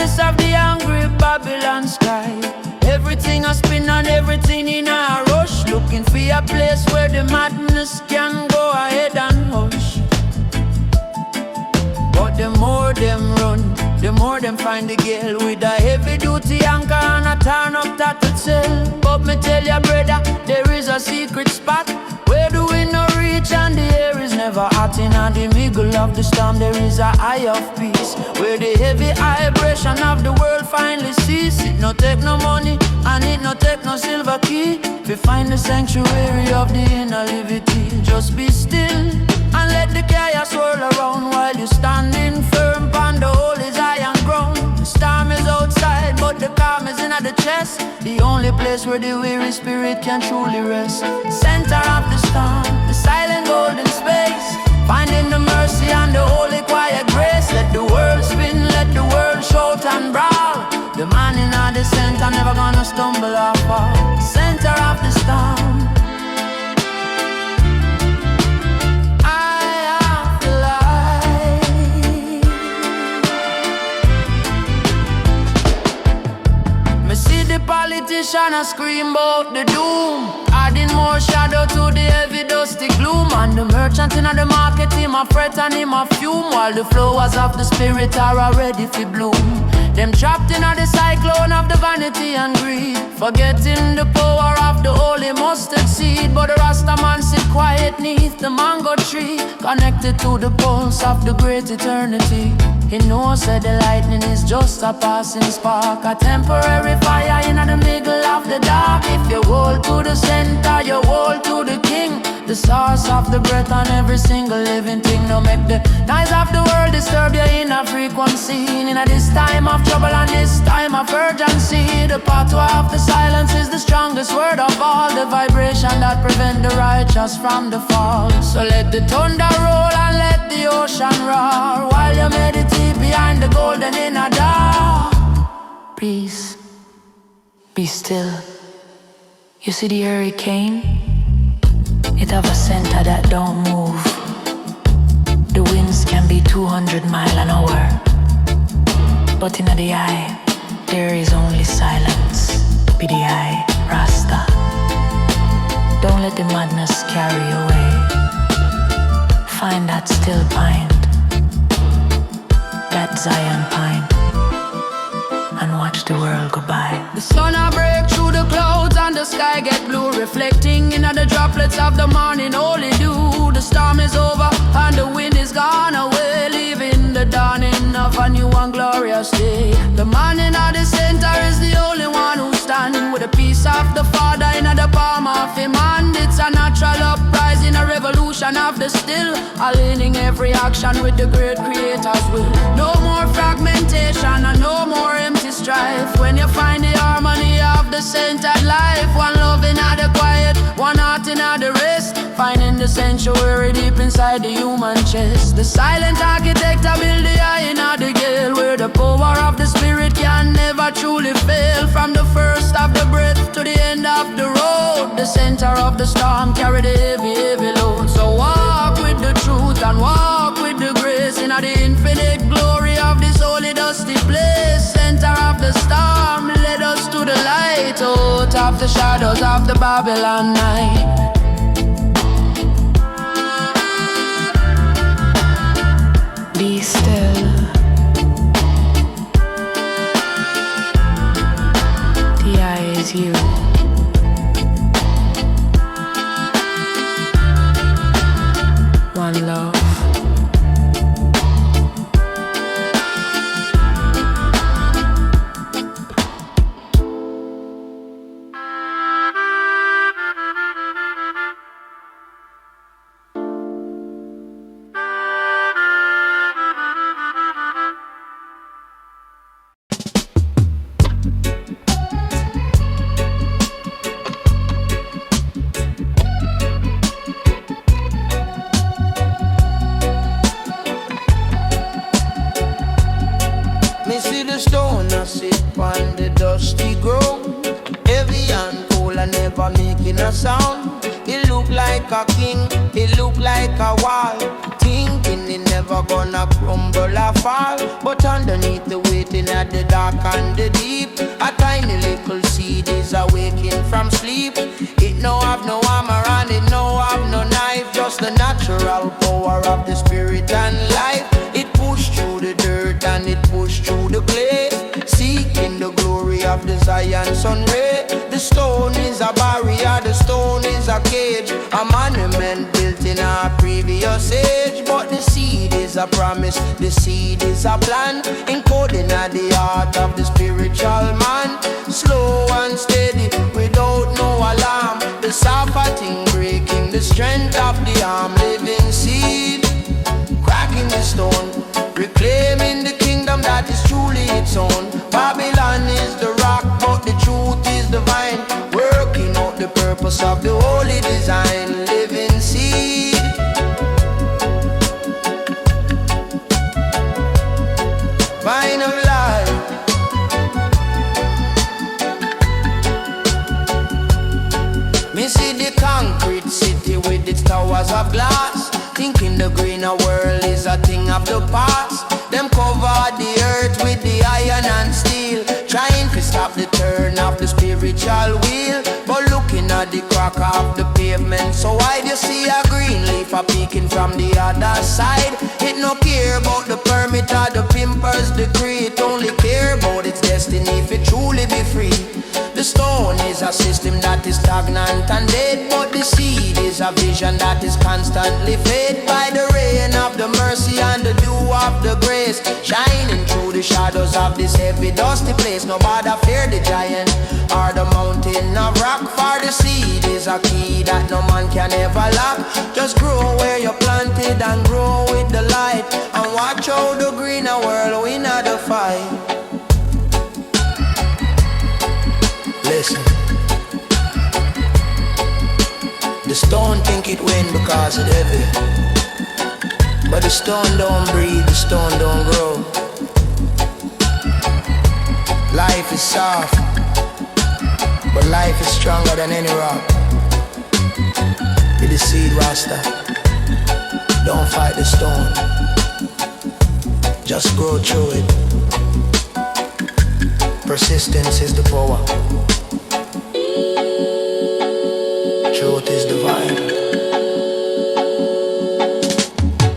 place of the angry Babylon sky. Everything I spin and everything in a rush, looking for a place where the madness can go ahead and hush. But the more them run, the more them find the girl with a heavy duty anchor and a turn up tattoo cell. But me tell ya brother, there is a secret spot where the wind no reach and the air is never hot. In the middle of the storm there is a eye of peace, where the heavy vibration of the world finally cease. It no take no money and it no take no silver key to find the sanctuary of the inner liberty. Just be still and let the chaos swirl around while you standing firm on the holy Zion ground. The storm is outside but the calm is in the chest, the only place where the weary spirit can truly rest. Center of the storm, the silent golden space, finding the mercy and the holy quiet grace. Let the world spin, let the world shout and brawl. The man in the center never gonna stumble or fall. Center of the storm, politician a scream about the doom, adding more shadow to the heavy dusty gloom. And the merchant in the market, him a fret and him a fume, while the flowers of the spirit are already fi bloom. Them trapped in the cyclone of the vanity and greed, forgetting the power of the holy mustard seed. But the Rasta man sit quiet neath the mango tree, connected to the pulse of the great eternity. He knows that the lightning is just a passing spark, a temporary fire in the middle of the dark. If you hold to the center, you hold to the king, the source of the breath on every single living thing. No make the noise of the world disturb your inner frequency. In this time of trouble and this time of urgency, the pathway of the silence is the strongest word of all, the vibration that prevent the righteous from the fall. So let the thunder roll and let the ocean roar, while you meditate behind the golden inner door. Peace, be still. You see the hurricane? It have a center that don't move. The winds can be 200 miles an hour, but in the eye there is only silence. Be the eye, Rasta. Don't let the madness carry you away. Find that still pine, that Zion pine, and watch the world go by. The sun a break through the clouds and the sky get blue, reflecting in the droplets of the morning holy dew. The storm is over and the wind is gone away, leaving the dawning of a new and glorious day. The man in the center is the only one who's standing with the peace of the Father in the palm of him hand. It's a natural uprising, a revolution of the still, aligning every action with the great Creator's will. No more fragmentation and no more empty strife, when you find the harmony of the centered life. One love in the quiet, one heart in the rest, finding the sanctuary deep inside the human chest. The silent architect a build the eye in the gale, where the power of the spirit can never truly fail. From the first of the breath to the end of the road, the center of the storm carry the heavy, heavy load. So walk with the truth and walk with the grace, in the infinite glory of this holy dusty place. Center of the storm, led us to the light, out of the shadows of the Babylon night. Be still. The eye is you. One love. never gonna crumble or fall. But underneath the waiting at the dark and the deep, a tiny little seed is awaking from sleep. It no have no armor and it no have no knife, just the natural power of the spirit and life. It pushed through the dirt and it pushed through the clay, seeking the glory of the Zion sun ray. The stone is a barrier, the stone is a cage, a monument built in our previous age. But the seed is a promise, the seed is a plan, encoding at the heart of the spiritual man. Slow and steady, without no alarm, the soft thing breaking the strength of the arm. Living seed, cracking the stone, reclaiming the kingdom that is truly its own. Babylon is the rock, but the truth is the vine, working out the purpose of the holy design. Living seed, vine of life. Me see the concrete city with its towers of glass, thinking the greener world is a thing of the past. Them cover the earth with the iron and steel, trying to stop the turn of the spiritual wheel. But looking at the crack of the pavement, so wide you see a green leaf a peeking from the other side. It no care about the permit or the pimpers decree, it only care about its destiny if it truly be free. The stone is a system that is stagnant and dead, but the seed is a vision that is constantly fed by the rain of the mercy and the dew of the grace, shining through the shadows of this heavy dusty place. No bother fear the giant or the mountain of rock, for the seed is a key that no man can ever lock. Just grow where you're planted and grow with the light, and watch how the greener world win at the fight. Listen, the stone think it win because it's heavy, but the stone don't breathe, the stone don't grow. Life is soft, but life is stronger than any rock. Be the seed rasta, don't fight the stone, just grow through it. Persistence is the power, truth is divine.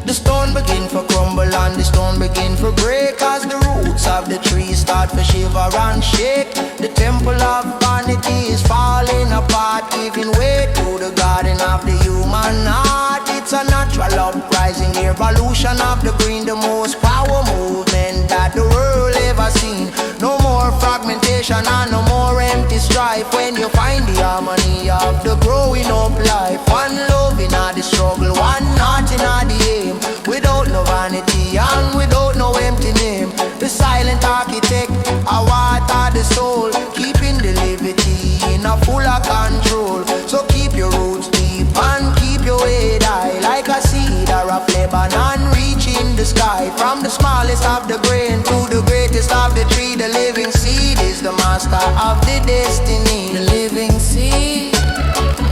The stone begin for crumble and the stone begin for break, as the roots of the tree start for shiver and shake. The temple of vanity is falling apart, giving way to the garden of the human heart. It's a natural uprising, evolution of the green, the most power movement that the world ever seen. No more fragmentation and no more empty strife, when you find the harmony of the growing up life. One love in the struggle, one heart in the aim, without no vanity and without no empty name. The silent architect, a water the soul, keeping the liberty in a fuller control. So keep your roots deep and keep your head high, like a cedar of Lebanon reaching the sky. From the smallest of the grain to the greatest of the tree, the living seed is the master of the destiny. The living seed,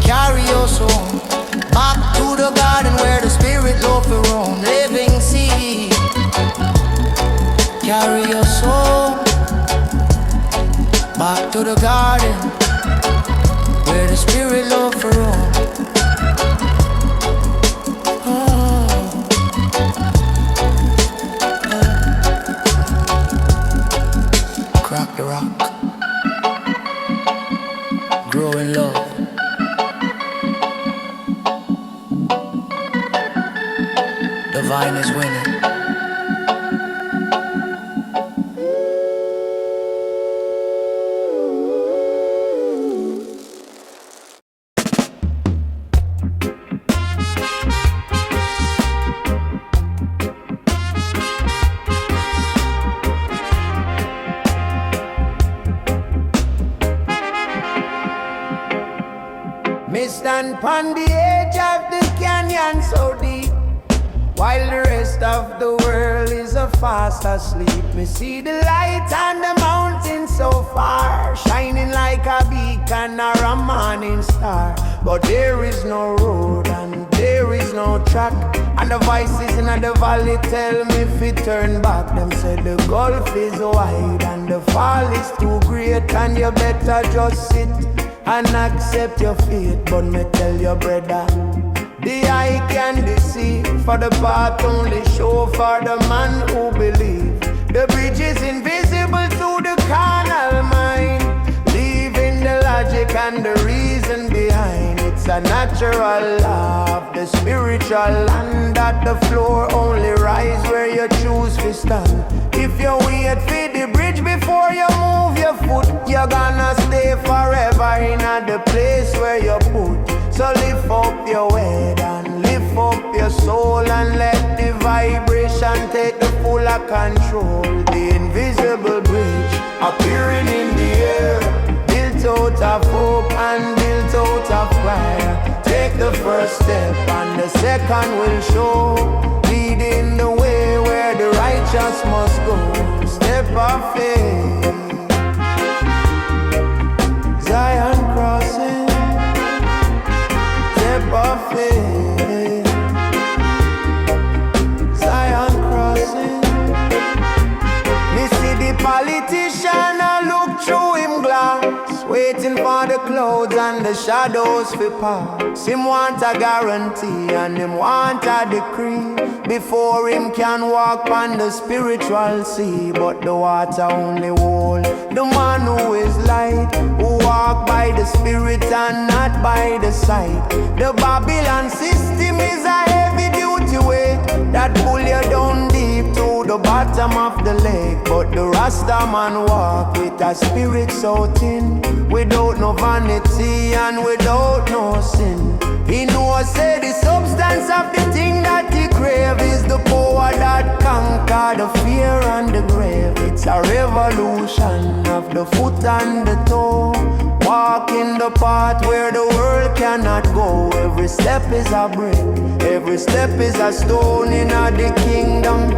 carry your soul back to the garden where the spirit love to roam. Living seed, carry your soul back to the garden where the spirit love to roam. Crack the rock, grow in love. The vine is winning. Me stand upon the edge of the canyon so deep, while the rest of the world is a fast asleep. Me see the light on the mountains so far, shining like a beacon or a morning star. But there is no road and there is no track, and the voices in the valley tell me if it turn back. Them say the gulf is wide and the fall is too great, and you better just sit and accept your fate. But me tell your brother, the eye can deceive, for the path only show for the man who believe. The bridge is invisible to the carnal mind, leaving the logic and the reason behind. It's a natural law of the spiritual land, that the floor only rise where you choose to stand. If you wait for the bridge before you move your foot, you're gonna stay forever in the place where you put. So lift up your head and lift up your soul, and let the vibration take the full control. The invisible bridge appearing in the air, built out of hope and built out of fire. Take the first step and the second will show, leading the way where the righteous must go. Step of faith, Zion crossing. Step of faith, Zion crossing. Me see the politician a look through him glass, waiting for the clouds and the shadows to pass. Him want a guarantee and him want a decree before him can walk on the spiritual sea. But the water only hold the man who is light, who walk by the spirit and not by the sight. The Babylon system is a heavy duty weight that pull you down deep to the bottom of the lake. But the Rasta man walk with a spirit so thin, without no vanity and without no sin. He knows say the substance of the thing that he crave is the power that conquer the fear and the grave. It's a revolution of the foot and the toe, walking the path where the world cannot go. Every step is a brick, every step is a stone in the kingdom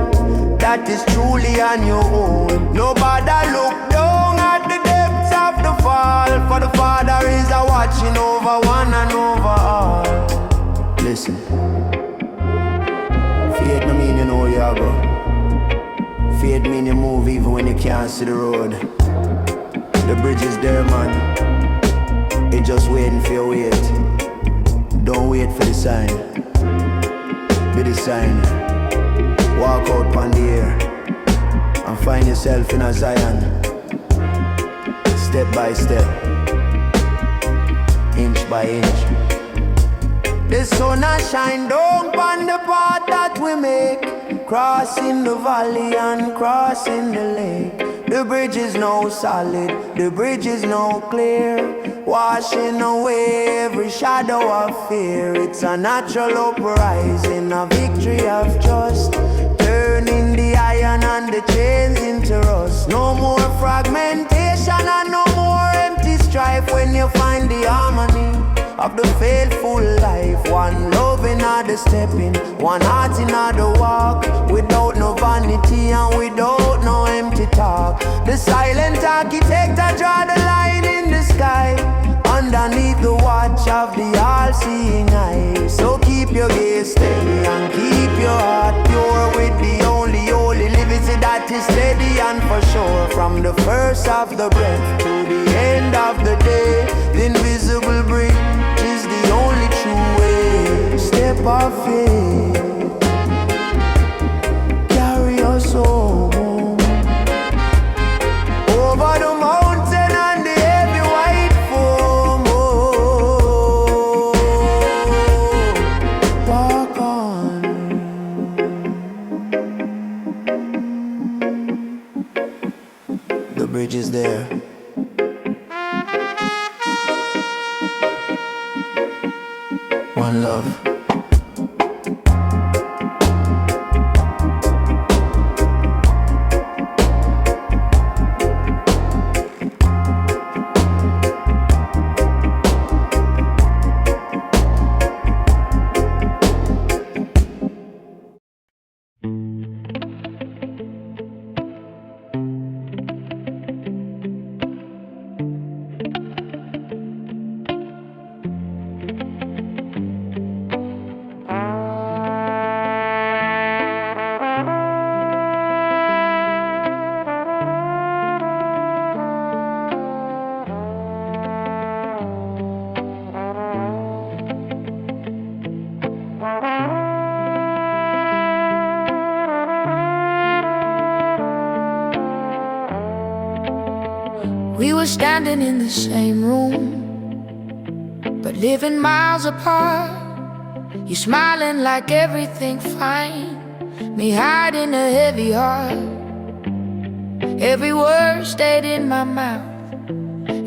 that is truly on your own. Nobody look down at the depths of the fall, for the Father is a watching over one and over all. Listen, faith no mean you know where you go. Faith mean you move even when you can't see the road. The bridge is there, man. It's just waiting for your wait. Don't wait for the sign. Be the sign. Walk out on the air and find yourself in a Zion. Step by step, inch by inch. The sun a shine down on the path that we make, crossing the valley and crossing the lake. The bridge is now solid, the bridge is now clear, washing away every shadow of fear. It's a natural uprising, a victory of trust, turning the iron and the chains into rust. No more fragmentation and no more empty strife when you find the harmony of the faithful life. One love in the stepping, one heart in the walk, without no vanity and without no empty talk. The silent architect I draw the line in the sky, underneath the watch of the all-seeing eye. So keep your gaze steady and keep your heart pure, with the only holy liberty that is steady and for sure. From the first of the breath to the end of the day, the invisible bridge is the only true way. Step of faith, carry us home over the mountain and the heavy white foam. Oh, walk on. The bridge is there. One love. standing in the same room, but living miles apart. You smiling like everything fine, me hiding a heavy heart. Every word stayed in my mouth,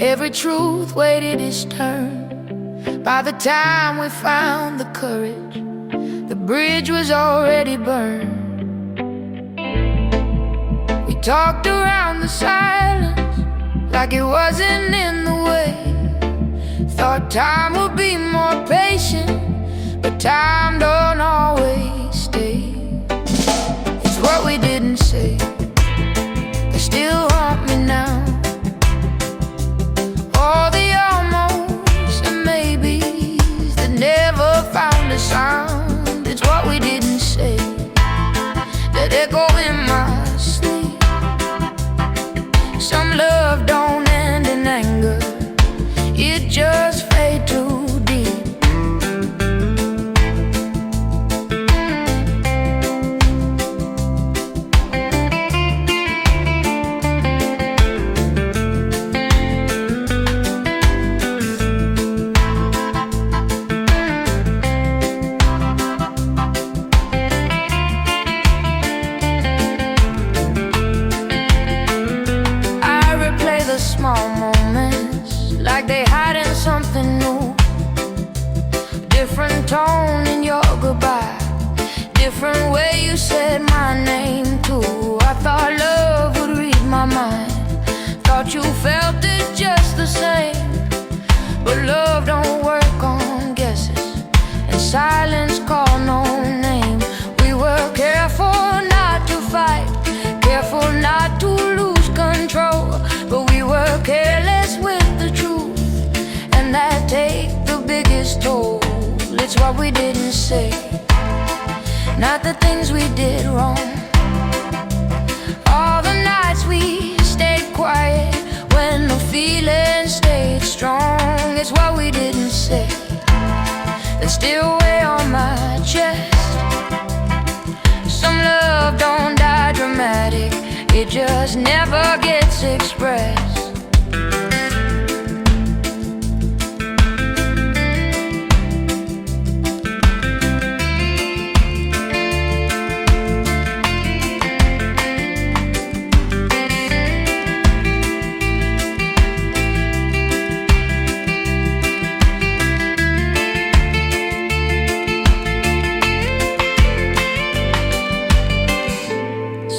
every truth waited its turn. By the time we found the courage, the bridge was already burned. We talked around the silence like it wasn't in the way. Thought time would be more patient, but time don't always stay. It's what we didn't say that still haunt me now. All the almost and maybes that never found a sound. It's what we didn't say that echo in my sleep. Some love don't end in anger, it just fades too deep. Small moments like they hiding something new. Different tone in your goodbye, different way you said my name too. I thought love would read my mind, thought you felt it just the same. But love don't work on guesses, and silence call no name. We were careful not to fight, careful not to lose control, but we were careless with the truth, and that take the biggest toll. It's what we didn't say, not the things we did wrong. All the nights we stayed quiet when the feeling stayed strong. It's what we didn't say that still weigh on my chest. Some love don't die dramatic, it just never gets expressed.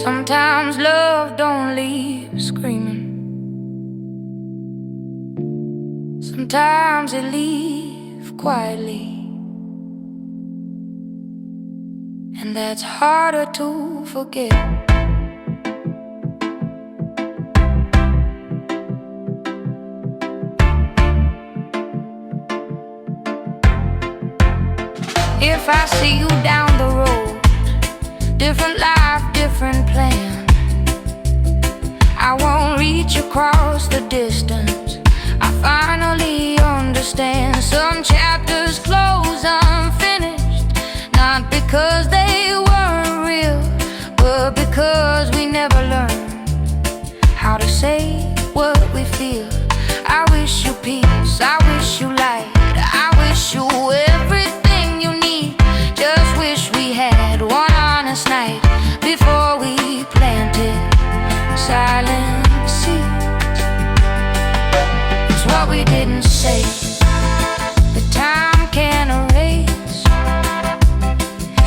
Sometimes love don't leave screaming, sometimes it leaves quietly, and that's harder to forget. If I see you down the road, different life, different plan, I won't reach across the distance. I finally understand some chapters close unfinished, not because they weren't real, but because we never learned how to say what we feel. I wish you peace, I wish you light, I wish you everything you need. Just wish we had one honest night before we planted silent seeds. It's what we didn't say that time can't erase.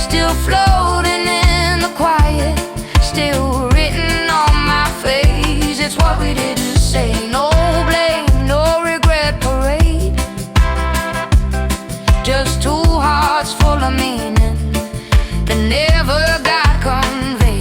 Still floating in the quiet, still written on my face. It's what we didn't say. No blame, no regret parade, just two hearts full of meaning that never got conveyed.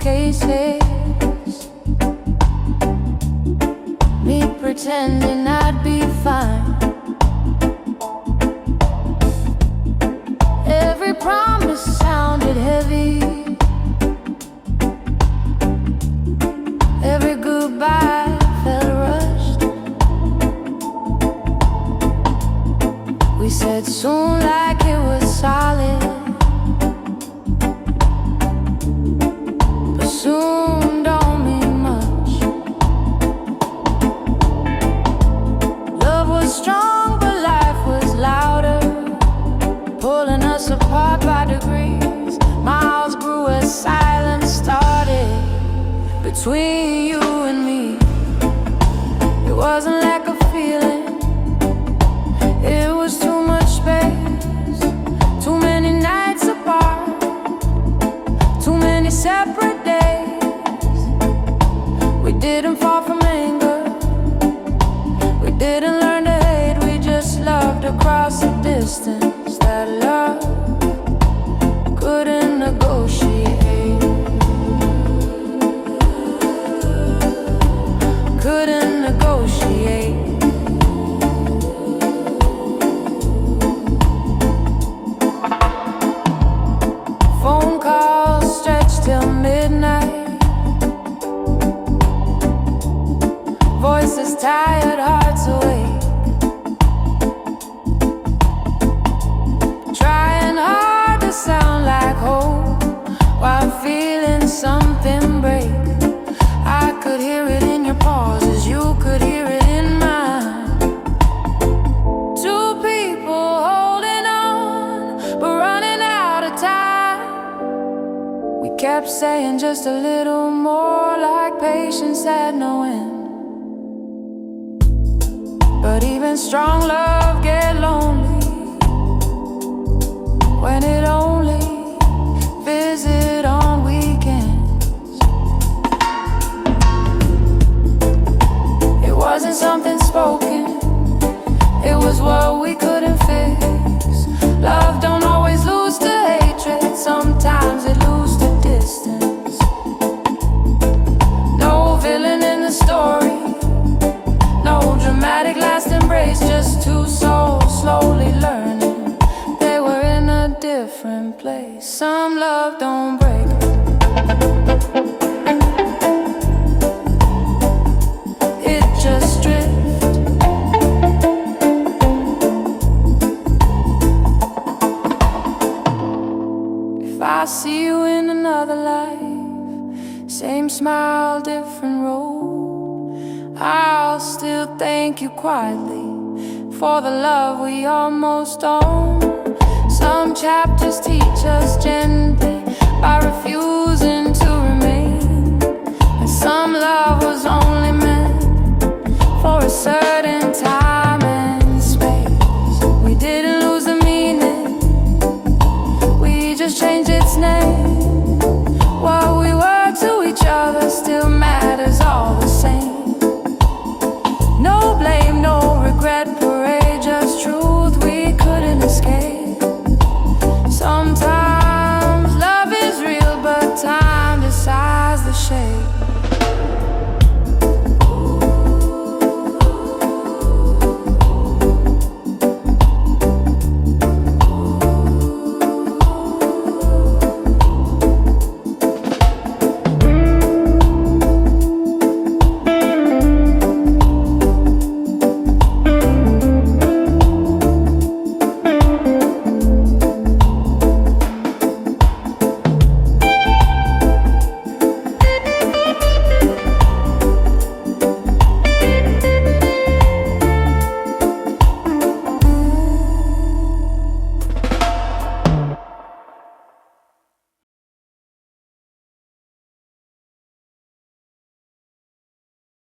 suitcases, me pretending I'd be fine. Every promise sounded heavy, every goodbye felt rushed. We said soon like it was solid, but soon don't mean much. Love was strong, but life was louder, pulling us apart by degrees. Miles grew as silence started between you and me. It wasn't like a feeling, it was too much space, too many nights apart, too many separate days. We didn't fall from anger, we didn't learn to hate, we just loved across a distance that love couldn't negotiate, couldn't negotiate. Phone calls stretched till midnight, voices tired, hearts awake, trying hard to sound like hope while feeling something break. I could hear it in your pauses, you could hear it in mine. Two people holding on, but running out of time. We kept saying just a little more, like patience had no end. But even strong love get lonely when it only visit on weekends. It wasn't something spoken, it was what we couldn't fix. Love don't always lose to hatred, sometimes it loses to distance. No villain in the story, no dramatic last embrace, just two souls slowly learning they were in a different place. Some love don't break, it just drifts. If I see you in another life, same smile, different road, I'll still thank you quietly for the love we almost own. Some chapters teach us gently by refusing to remain, and some love was only meant